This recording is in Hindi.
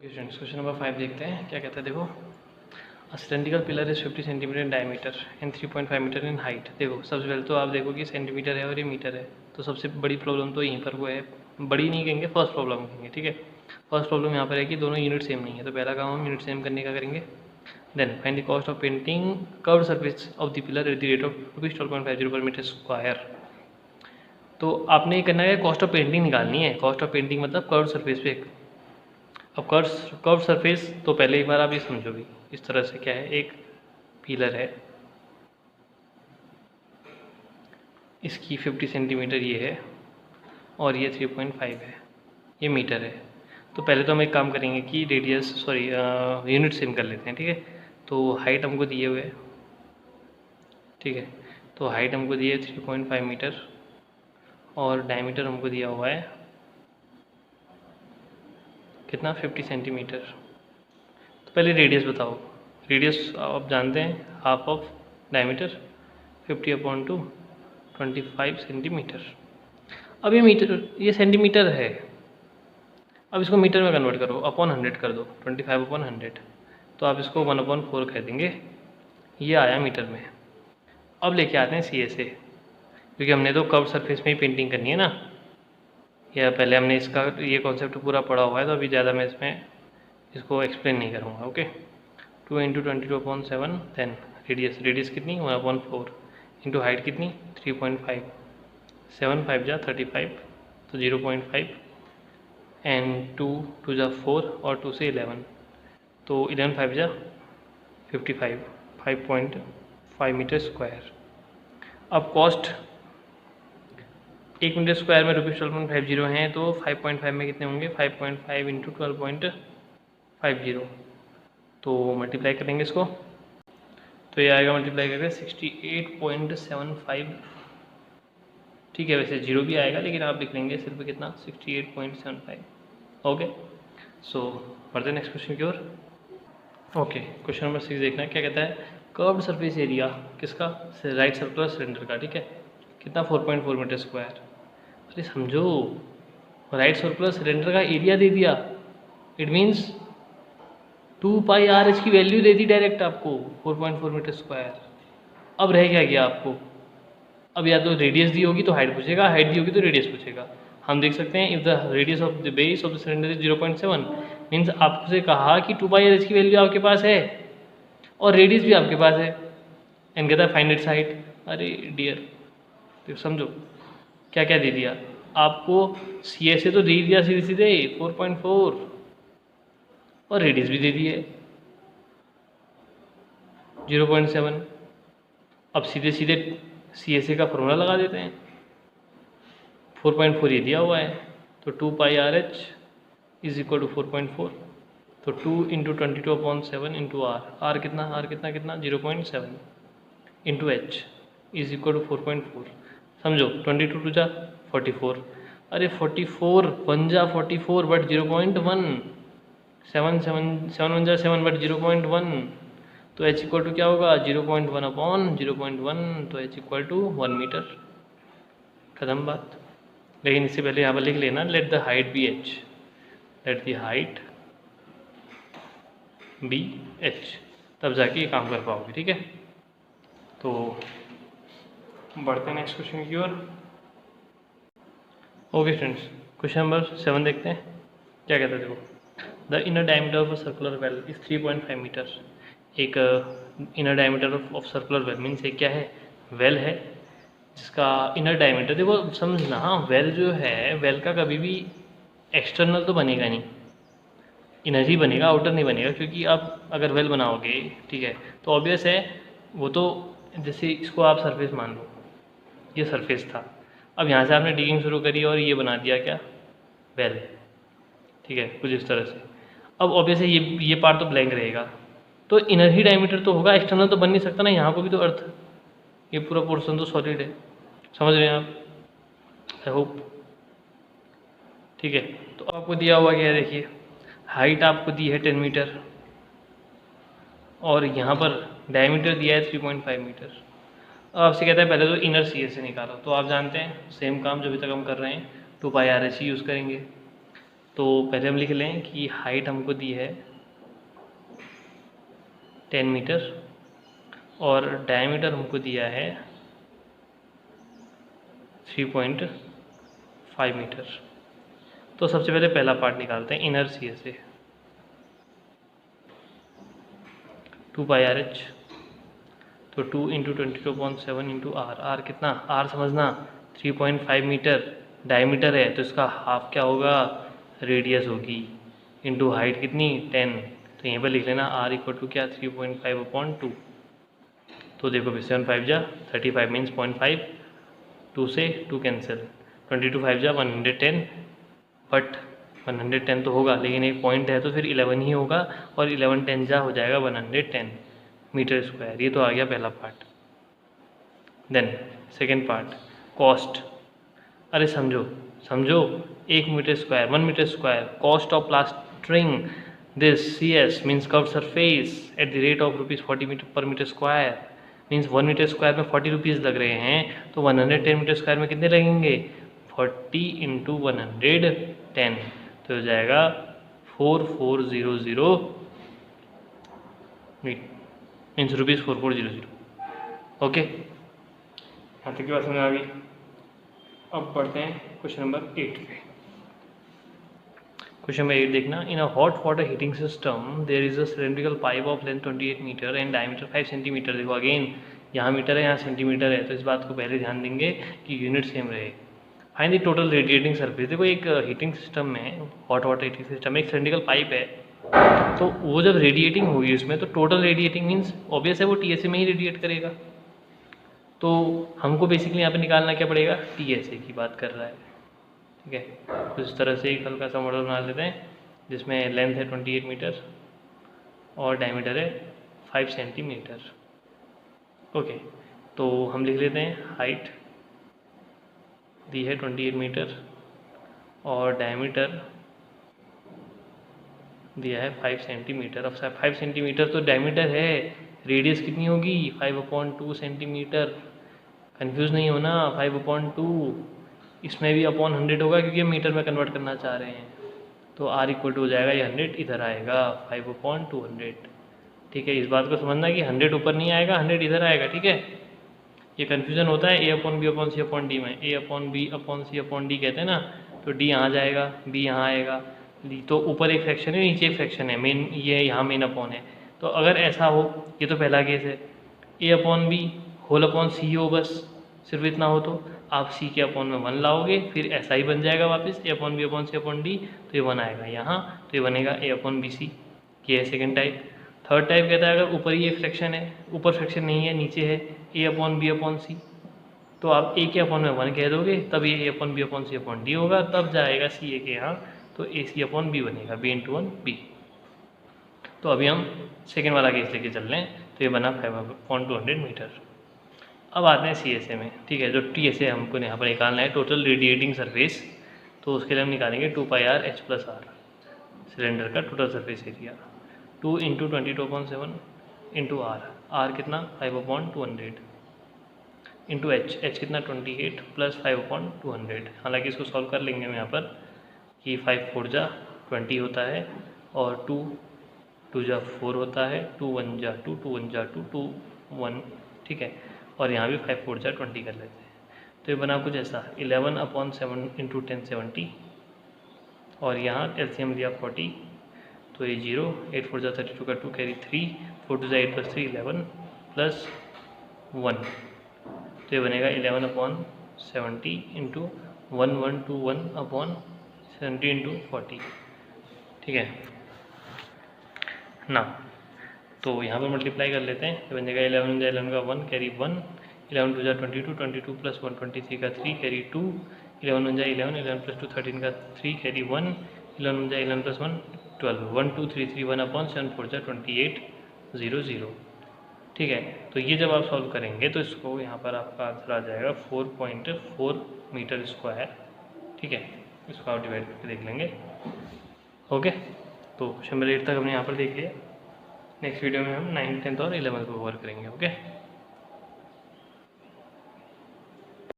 स्टूडेंट्स क्वेश्चन नंबर 5 देखते हैं क्या कहता है। देखो, a cylindrical pillar is 50 centimetre in diameter and 3.5 metre in height. देखो सबसे पहले तो आप देखो कि सेंटीमीटर है और ये मीटर है, तो सबसे बड़ी प्रॉब्लम तो यहीं पर वो है। बड़ी नहीं कहेंगे, फर्स्ट प्रॉब्लम कहेंगे, ठीक है। फर्स्ट प्रॉब्लम यहाँ पर है कि दोनों यूनिट सेम नहीं है, तो पहला काम हम यूनिट सेम करने का करेंगे। Then find the cost of painting curved surface of the pillar at the rate of ₹12.50 per metre square. तो आपने ये करना है, कॉस्ट ऑफ पेंटिंग निकालनी है। कॉस्ट ऑफ पेंटिंग मतलब कर्व्ड सरफेस पे। अब कर्व सरफेस तो पहले एक बार आप ये समझो भी, इस तरह से क्या है, एक पिलर है, इसकी 50 सेंटीमीटर ये है और ये 3.5 है, ये मीटर है। तो पहले तो हम एक काम करेंगे कि रेडियस यूनिट सेम कर लेते हैं, ठीक है। तो हाइट हमको दिए हुए है, ठीक है। तो हाइट हमको दी है 3.5 मीटर और डायमीटर हमको दिया हुआ है कितना, 50 सेंटीमीटर। तो पहले रेडियस बताओ। रेडियस आप जानते हैं, हाफ ऑफ डायमीटर 50/2 25 सेंटीमीटर। अब ये मीटर, ये सेंटीमीटर है, अब इसको मीटर में कन्वर्ट करो, अपॉन 100 कर दो, 25/100। तो आप इसको 1/4 कह देंगे, ये आया मीटर में। अब लेके आते हैं सी ए से, क्योंकि हमने तो कर्व सरफेस में ही पेंटिंग करनी है ना, या पहले हमने इसका ये कॉन्सेप्ट पूरा पढ़ा हुआ है, तो अभी ज़्यादा मैं इसमें इसको एक्सप्लेन नहीं करूँगा। ओके, 2 × 22/7। देन रेडियस कितनी, 1/4 इंटू हाइट कितनी 3.5, 7 5 जा 35, तो 0.5 एंड 2 2 जा 4 और 2 से 11, तो 11 5 जा 55, 5.5 मीटर स्क्वायर। अब कॉस्ट 1 मीटर स्क्वायर में ₹12.50 हैं, तो 5.5 में कितने होंगे, 5.5 इंटू 12.50, तो मल्टीप्लाई करेंगे इसको, तो ये आएगा मल्टीप्लाई करके 68.75। ठीक है, वैसे जीरो भी आएगा, लेकिन आप लिख लेंगे सिर्फ कितना, 68.75। ओके, सो बढ़ते नेक्स्ट क्वेश्चन की ओर। ओके, क्वेश्चन नंबर 6 देखना है क्या कहता है। कर्व्ड सरफेस एरिया किसका, राइट सर्कुलर सिलेंडर का, ठीक है, कितना 4.4 मीटर स्क्वायर। अरे समझो, राइट सर्कुलर सिलेंडर का एरिया दे दिया, इट मीन्स 2πr/h की वैल्यू दे दी डायरेक्ट आपको, 4.4 मीटर स्क्वायर। अब रह क्या गया आपको, अब या तो रेडियस दी होगी तो हाइट पूछेगा, हाइट दी होगी तो रेडियस पूछेगा। हम देख सकते हैं, if the radius of the base of the cylinder is 0.7, means आपसे कहा कि 2πr/h की वैल्यू आपके पास है और रेडियस भी आपके पास है, एंड कहता है फाइंड इट्स हाइट। अरे डियर, तो समझो क्या क्या दे दिया आपको, सी ए से तो दे दिया सीधे सीधे 4.4 और रेडियस भी दे दी है 0.7। अब सीधे सीधे सी एस ए का फॉर्मूला लगा देते हैं, 4.4 ये दिया हुआ है, तो 2πr/h इज इक्वल टू 4.4, तो 2 × 22/7 इंटू आर कितना, आर कितना कितना 0.7 into H is equal to 4.4। समझो 22 2 जा 44, अरे 44 1 जा 44 बट 0.1, 7 7 1 जा 7 बट 0.1, तो h इक्वल टू क्या होगा, 0.1/0.1, तो h इक्वल टू 1 मीटर। खत्म बात। लेकिन इससे पहले यहाँ पर लिख लेना, let the height be h, let the height be h, तब जाके ये काम कर पाओगे, ठीक है। तो बढ़ते हैं नेक्स्ट क्वेश्चन की ओर। ओके फ्रेंड्स, क्वेश्चन नंबर 7 देखते हैं क्या कहता है। देखो, the inner diameter of a circular well is 3.5 metre. एक inner diameter of circular well means एक क्या है, वेल है जिसका इनर डायमीटर, देखो समझना, वेल जो है, वेल का कभी भी एक्सटर्नल तो बनेगा नहीं, इनर ही बनेगा, आउटर नहीं बनेगा। क्योंकि आप अगर वेल बनाओगे, ठीक है, तो ऑब्वियस है वो तो, जैसे इसको आप सरफेस मान लो, ये सरफेस था, अब यहाँ से आपने डिगिंग शुरू करी और ये बना दिया क्या, वेल, ठीक है, कुछ इस तरह से। अब ऑब्वियस है ये पार्ट तो ब्लैंक रहेगा, तो इनर ही डायमीटर तो होगा, एक्सटर्नल तो बन नहीं सकता ना। यहाँ को भी तो अर्थ, ये पूरा पोर्शन तो सॉलिड है, समझ रहे हैं आप, आई होप, ठीक है। तो आपको दिया हुआ क्या है, देखिए हाइट आपको दी है 10 मीटर और यहाँ पर डायमीटर दिया है 3.5 मीटर। अब आपसे कहता है पहले तो इनर सी ए से निकालो, तो आप जानते हैं सेम काम जो अभी तक हम कर रहे हैं, 2πr/h यूज़ करेंगे। तो पहले हम लिख लें कि हाइट हमको दी है 10 मीटर और डायमीटर हमको दिया है 3.5 मीटर। तो सबसे पहले पहला पार्ट निकालते हैं इनर सी से। 2 पाई आर एच, तो 2 इंटू 22.7 इंटू आर। आर कितना, आर समझना 3.5 मीटर डायमीटर है, तो इसका हाफ क्या होगा, रेडियस होगी, इंटू हाइट कितनी 10। तो यहीं पर लिख लेना आर इक्वल टू क्या 3.5/2। तो देखो फिर 7 5 जा 35 मीन्स 0.5, 2 से 2 कैंसिल, 22 5 जा 110, बट 110 तो होगा लेकिन एक पॉइंट है तो फिर 11 ही होगा, और 11 10 जा हो जाएगा 110 मीटर स्क्वायर। ये तो आ गया पहला part. Then second part cost. अरे समझो समझो, 1 metre square 1 metre square cost of plastering this CS means curve surface at the rate of ₹40 per metre square, means 1 metre square में 40 रुपीज़ लग रहे हैं, तो 110 मीटर स्क्वायर में कितने लगेंगे 40 इंटू 110, तो हो जाएगा 4400 मीन्स ₹4400। ओके, यहाँ तक की बात समझ आ गई। अब पढ़ते हैं क्वेश्चन नंबर 8 पे। क्वेश्चन नंबर 8 देखना, in a hot water heating system there is a cylindrical pipe of length 28 metre and diameter 5 centimetre. देखो अगेन यहाँ मीटर है यहाँ सेंटीमीटर है, तो इस बात को पहले ध्यान देंगे कि यूनिट सेम रहे। Find the total radiating surface. देखो एक हीटिंग सिस्टम में, हॉट वाटर हीटिंग सिस्टम में एक सिलेंड्रिकल पाइप है, तो वो जब रेडिएटिंग होगी उसमें, तो टोटल रेडिएटिंग मीन्स ऑब्वियस है वो TSA में ही रेडिएट करेगा। तो हमको बेसिकली यहाँ पे निकालना क्या पड़ेगा, TSA की बात कर रहा है, ठीक है। तो इस तरह से एक हल्का सा मॉडल बना लेते हैं जिसमें लेंथ है 28 मीटर और डायमीटर है 5 सेंटीमीटर। ओके, तो हम लिख लेते हैं हाइट दी है 28 मीटर और डायमीटर दिया है 5 सेंटीमीटर। अब 5 सेंटीमीटर तो डायमीटर है, रेडियस कितनी होगी 5/2 सेंटीमीटर। कंफ्यूज नहीं होना, 5/2 इसमें भी अपॉन 100 होगा क्योंकि हम मीटर में कन्वर्ट करना चाह रहे हैं। तो R इक्वल टू हो जाएगा, ये 100 इधर आएगा 5/200। ठीक है, इस बात को समझना कि 100 ऊपर नहीं आएगा, 100 इधर आएगा, ठीक है। ये कन्फ्यूजन होता है A/B/C/D में, A/B/C/D कहते हैं ना, तो D यहाँ जाएगा, B यहाँ आएगा, तो ऊपर एक फ्रैक्शन है नीचे एक फ्रैक्शन है, मेन ये यहाँ मेन अपॉन है। तो अगर ऐसा हो, ये तो पहला केस है, A/B/C हो, बस सिर्फ इतना हो, तो आप C के अपॉन में 1 लाओगे, फिर ऐसा ही बन जाएगा वापस A/B/C/D, तो ये 1 आएगा यहाँ, तो ये बनेगा A/BC। ये है सेकेंड टाइप। थर्ड टाइप कहता है अगर ऊपर ही एक फ्रैक्शन है, ऊपर फ्रैक्शन नहीं है नीचे है A/B/C, तो आप A के अपॉन में 1 कह दोगे, तब ये A/B/C/D होगा, तब जाएगा CA के यहाँ, तो AC/B बनेगा, B/1 B। तो अभी हम सेकेंड वाला केस लेके चल रहे हैं, तो ये बना 5/200 मीटर। अब आते हैं CSA में, ठीक है। जो TSA हमको यहाँ पर निकालना है, टोटल रेडिएटिंग सरफेस, तो उसके लिए हम निकालेंगे 2πr/h+r, सिलेंडर का total surface area. 2 into 22.7 into R कितना 5/200 इंटू H कितना 28 प्लस 5/200। हालांकि इसको सॉल्व कर लेंगे हम यहाँ पर कि 5 4 जा 20 होता है और 2 2 जा 4 होता है, 2 1 जा 2 2 1 जा 2 2 1, ठीक है। और यहाँ भी 5 4 जा 20 कर लेते हैं, तो ये बना कुछ ऐसा 11/7 इंटू 10 70, और यहाँ LCM लिया 40, तो ये 0, 8 4 जा 32 का 2 कैरी 3, 4 2 जा 8 + 3 11 प्लस 1, तो ये बनेगा 11/70 इंटू 1121/70 इंटू 40, ठीक है ना। तो यहाँ पर मल्टीप्लाई कर लेते हैं, ये बन जाएगा 11 जा 11 का 1 कैरी 1, 11 2 जा 22 22 प्लस 1 23 का 3 कैरी 2, 11 1 जा 11 11 प्लस 2 13 का 3 कैरी 1, 11 1 जा 11 प्लस 1 12, 1 2 3 3 1/7 4 जा 28 0 0, ठीक है। तो ये जब आप सॉल्व करेंगे तो इसको यहाँ पर आपका आंसर आ जाएगा 4.4 मीटर स्क्वायर, ठीक है। इसको आप डिवाइड करके देख लेंगे, ओके। तो क्वेश्चन नंबर 8 तक हमने यहाँ पर देख लिया। नेक्स्ट वीडियो में हम 9th 10th और 11th को कवर करेंगे, ओके।